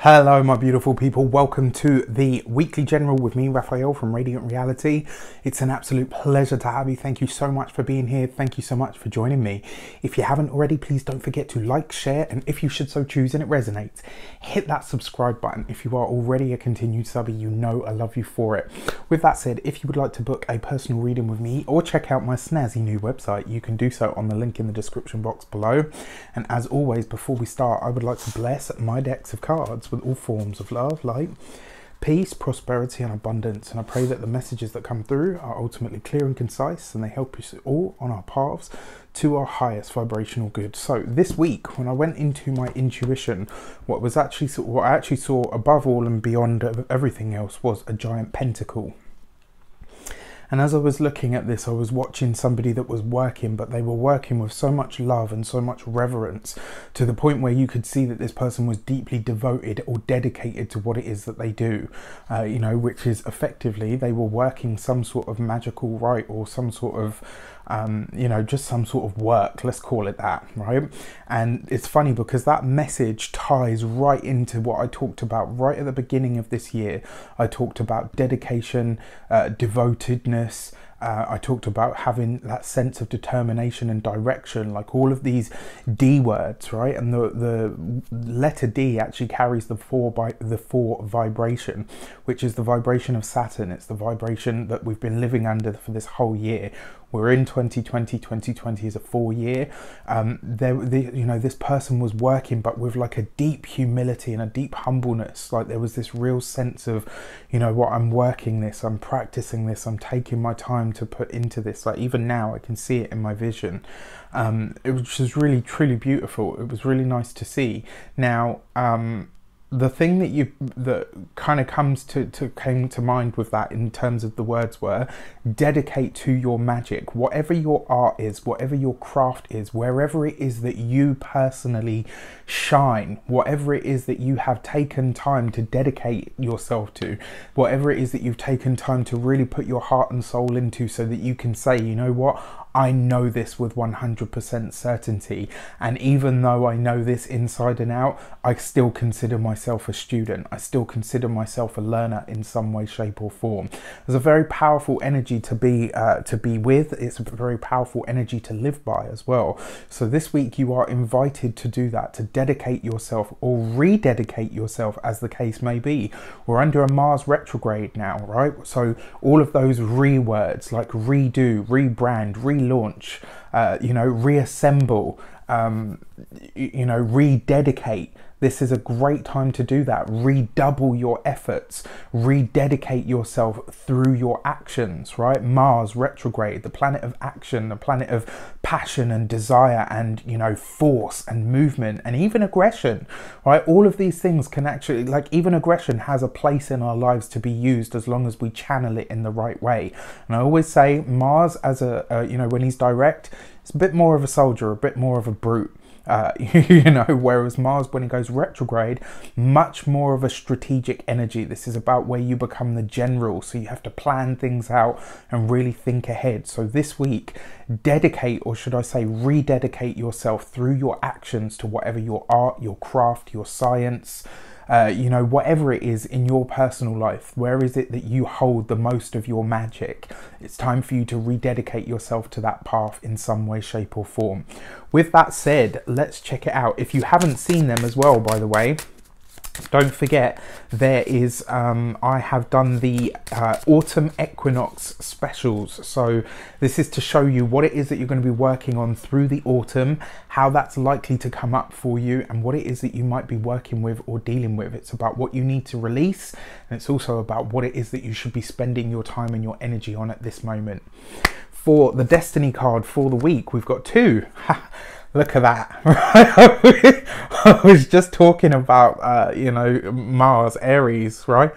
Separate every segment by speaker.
Speaker 1: Hello my beautiful people, welcome to the Weekly General with me, Raphael from Reydiant Reality. It's an absolute pleasure to have you. Thank you so much for being here. Thank you so much for joining me. If you haven't already, please don't forget to like, share, and if you should so choose and it resonates, hit that subscribe button. If you are already a continued subby, you know I love you for it. With that said, if you would like to book a personal reading with me or check out my snazzy new website, you can do so on the link in the description box below. And as always, before we start, I would like to bless my decks of cards with all forms of love, light, peace, prosperity, and abundance. And I pray that the messages that come through are ultimately clear and concise, and they help us all on our paths to our highest vibrational good. So this week, when I went into my intuition, what I actually saw above all and beyond everything else was a giant pentacle. And as I was looking at this, I was watching somebody that was working, but they were working with so much love and so much reverence to the point where you could see that this person was deeply devoted or dedicated to what it is that they do, which is effectively they were working some sort of magical rite or some sort of just some sort of work, let's call it that, right? And it's funny because that message ties right into what I talked about right at the beginning of this year. I talked about dedication, devotedness. I talked about having that sense of determination and direction, like all of these D words, right? And the letter D actually carries the four vibration, which is the vibration of Saturn. It's the vibration that we've been living under for this whole year. We're in 2020. 2020 is a 4-year. This person was working, but with like a deep humility and a deep humbleness. Like there was this real sense of, I'm working this, I'm practicing this, I'm taking my time to put into this. Like even now I can see it in my vision. It was just really, truly beautiful. It was really nice to see. Now, the thing that kind of came to mind with that in terms of the words were dedicate to your magic. Whatever your art is, whatever your craft is, wherever it is that you personally shine, whatever it is that you have taken time to dedicate yourself to, whatever it is that you've taken time to really put your heart and soul into, so that you can say, you know what, I know this with 100% certainty, and even though I know this inside and out, I still consider myself a student. I still consider myself a learner in some way, shape or form. There's a very powerful energy to be with. It's a very powerful energy to live by as well. So this week you are invited to do that, to dedicate yourself or rededicate yourself, as the case may be. We're under a Mars retrograde now, right? So all of those words like redo, rebrand, relaunch, reassemble, rededicate. This is a great time to do that. Redouble your efforts, rededicate yourself through your actions, right? Mars retrograde, the planet of action, the planet of passion and desire and, force and movement and even aggression, right? All of these things can actually, like even aggression has a place in our lives to be used as long as we channel it in the right way. And I always say Mars as when he's direct, it's a bit more of a soldier, a bit more of a brute. Whereas Mars, when it goes retrograde, much more of a strategic energy. This is about where you become the general, so you have to plan things out and really think ahead. So this week, dedicate, or should I say rededicate yourself through your actions to whatever your art, your craft, your science, whatever it is in your personal life. Where is it that you hold the most of your magic? It's time for you to rededicate yourself to that path in some way, shape or form. With that said, let's check it out. If you haven't seen them as well, by the way, don't forget there is I have done the autumn equinox specials. So this is to show you what it is that you're going to be working on through the autumn, how that's likely to come up for you, and what it is that you might be working with or dealing with. It's about what you need to release, and it's also about what it is that you should be spending your time and your energy on at this moment. For the destiny card for the week, we've got two. Look at that. I was just talking about, Mars, Aries, right?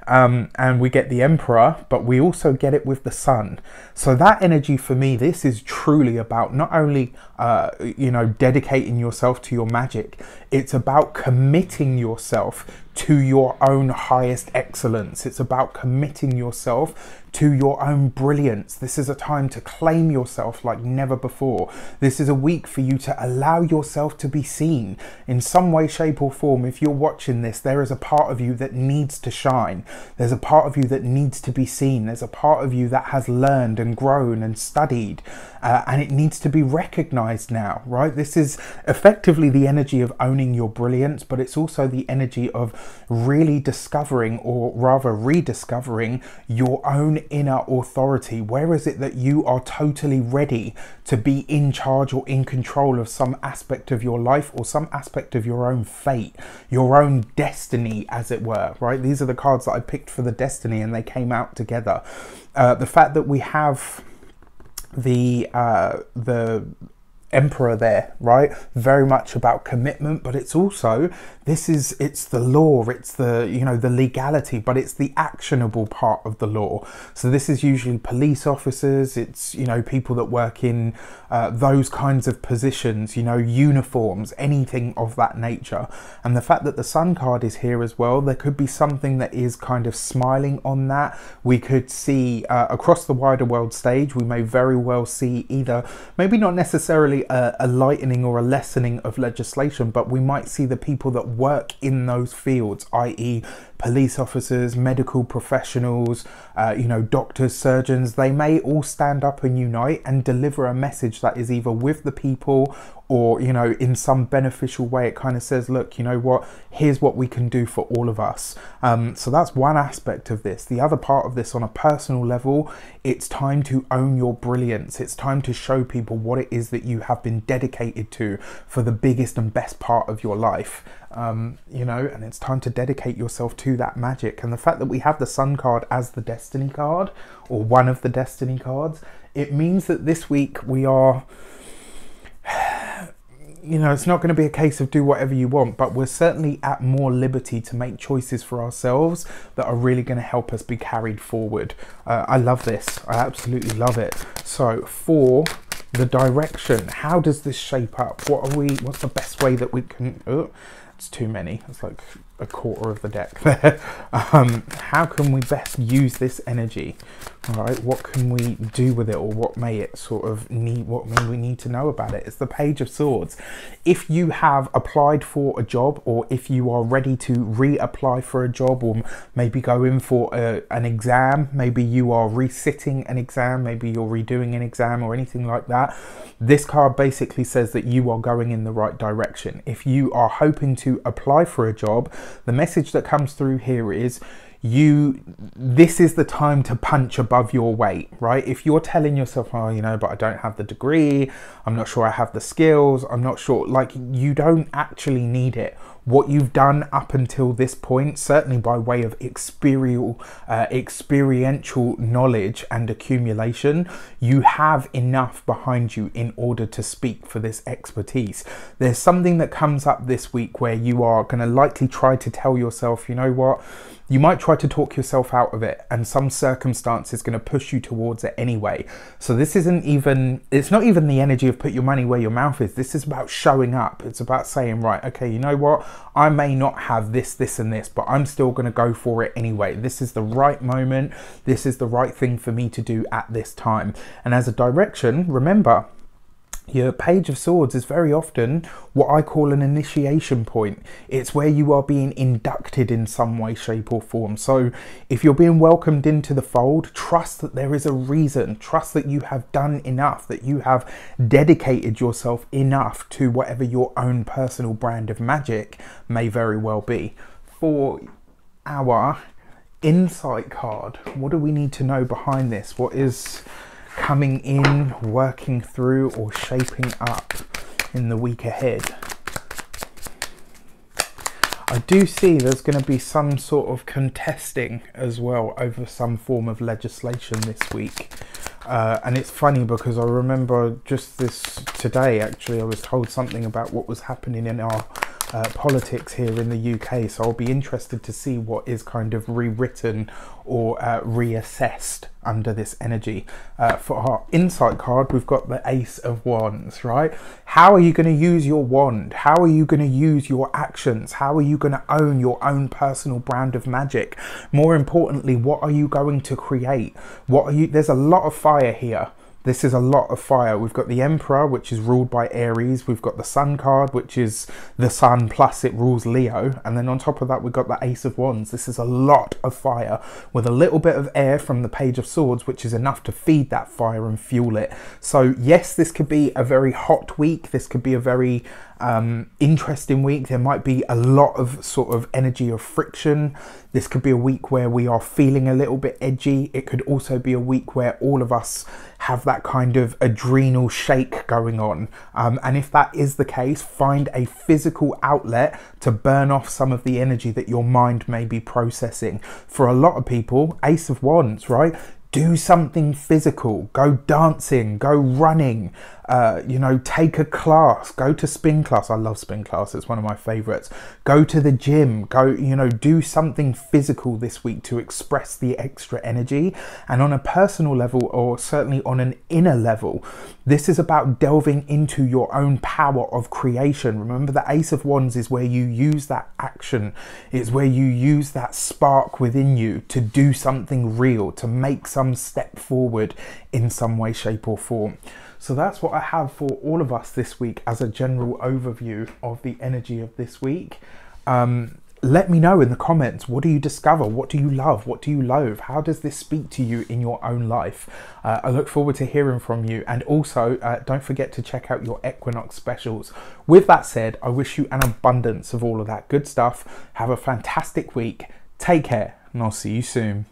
Speaker 1: And we get the Emperor, but we also get it with the Sun. So that energy for me, this is truly about not only, dedicating yourself to your magic, it's about committing yourself to your own highest excellence. It's about committing yourself to your own brilliance. This is a time to claim yourself like never before. This is a week for you to allow yourself to be seen in some way, shape or form. If you're watching this, there is a part of you that needs to shine. There's a part of you that needs to be seen. There's a part of you that has learned and grown and studied, and it needs to be recognized now, right? This is effectively the energy of owning your brilliance, but it's also the energy of really discovering, or rather rediscovering, your own inner authority. Where is it that you are totally ready to be in charge or in control of some aspect of your life or some aspect of your own fate, your own destiny, as it were, right? These are the cards that I picked for the destiny, and they came out together. The fact that we have the Emperor there, right? Very much about commitment, but it's also, it's the law, it's the, you know, the legality, but it's the actionable part of the law. So this is usually police officers, it's, you know, people that work in those kinds of positions, you know, uniforms, anything of that nature. And the fact that the Sun card is here as well, there could be something that is kind of smiling on that. We could see across the wider world stage, we may very well see either, maybe not necessarily a lightening or a lessening of legislation, but we might see the people that work in those fields, i.e. police officers, medical professionals, you know, doctors, surgeons, they may all stand up and unite and deliver a message that is either with the people or, you know, in some beneficial way. It kind of says, look, you know what, here's what we can do for all of us. So that's one aspect of this. The other part of this, on a personal level, it's time to own your brilliance. It's time to show people what it is that you have been dedicated to for the biggest and best part of your life. You know, and it's time to dedicate yourself to that magic. And the fact that we have the Sun card as the destiny card, or one of the destiny cards, it means that this week we are, you know, it's not going to be a case of do whatever you want, but we're certainly at more liberty to make choices for ourselves that are really going to help us be carried forward. I love this. I absolutely love it. So for the direction, how does this shape up? What's the best way that we can, it's too many. It's like a quarter of the deck there. How can we best use this energy? All right, what can we do with it, or what may it sort of need, what may we need to know about it? It's the Page of Swords. If you have applied for a job, or if you are ready to reapply for a job, or maybe go in for an exam, maybe you are resitting an exam, maybe you're redoing an exam or anything like that, this card basically says that you are going in the right direction. If you are hoping to apply for a job, the message that comes through here is this is the time to punch above your weight, right? If you're telling yourself, oh, you know, but I don't have the degree, I'm not sure I have the skills, I'm not sure, like, you don't actually need it. What you've done up until this point, certainly by way of experiential knowledge and accumulation, you have enough behind you in order to speak for this expertise. There's something that comes up this week where you are going to likely try to tell yourself, you know what, you might try to talk yourself out of it, and some circumstance is going to push you towards it anyway. So this isn't even, it's not even the energy of put your money where your mouth is. This is about showing up. It's about saying, right, okay, you know what, I may not have this, this and this, but I'm still going to go for it anyway. This is the right moment. This is the right thing for me to do at this time. And as a direction, remember, your Page of Swords is very often what I call an initiation point. It's where you are being inducted in some way, shape or form. So if you're being welcomed into the fold, trust that there is a reason. Trust that you have done enough, that you have dedicated yourself enough to whatever your own personal brand of magic may very well be. For our insight card, what do we need to know behind this? What is coming in, working through, or shaping up in the week ahead? I do see there's going to be some sort of contesting as well over some form of legislation this week. And it's funny because I remember just today, actually, I was told something about what was happening in our politics here in the UK, so I'll be interested to see what is kind of rewritten or reassessed under this energy. For our insight card, we've got the Ace of Wands, right? How are you going to use your wand? How are you going to use your actions? How are you going to own your own personal brand of magic? More importantly, what are you going to create? There's a lot of fire here. This is a lot of fire. We've got the Emperor, which is ruled by Aries. We've got the Sun card, which is the Sun plus it rules Leo. And then on top of that, we've got the Ace of Wands. This is a lot of fire with a little bit of air from the Page of Swords, which is enough to feed that fire and fuel it. So yes, this could be a very hot week. This could be a very interesting week. There might be a lot of sort of energy of friction. This could be a week where we are feeling a little bit edgy. It could also be a week where all of us have that kind of adrenal shake going on. And if that is the case, find a physical outlet to burn off some of the energy that your mind may be processing. For a lot of people, Ace of Wands, right? Do something physical, go dancing, go running, you know, take a class, go to spin class. I love spin class, it's one of my favorites. Go to the gym, go, you know, do something physical this week to express the extra energy. And on a personal level, or certainly on an inner level, this is about delving into your own power of creation. Remember, the Ace of Wands is where you use that action. It's where you use that spark within you to do something real, to make some step forward in some way, shape or form. So that's what I have for all of us this week as a general overview of the energy of this week. Let me know in the comments, what do you discover? What do you love? What do you loathe? How does this speak to you in your own life? I look forward to hearing from you. And also, don't forget to check out your equinox specials. With that said, I wish you an abundance of all of that good stuff. Have a fantastic week. Take care, and I'll see you soon.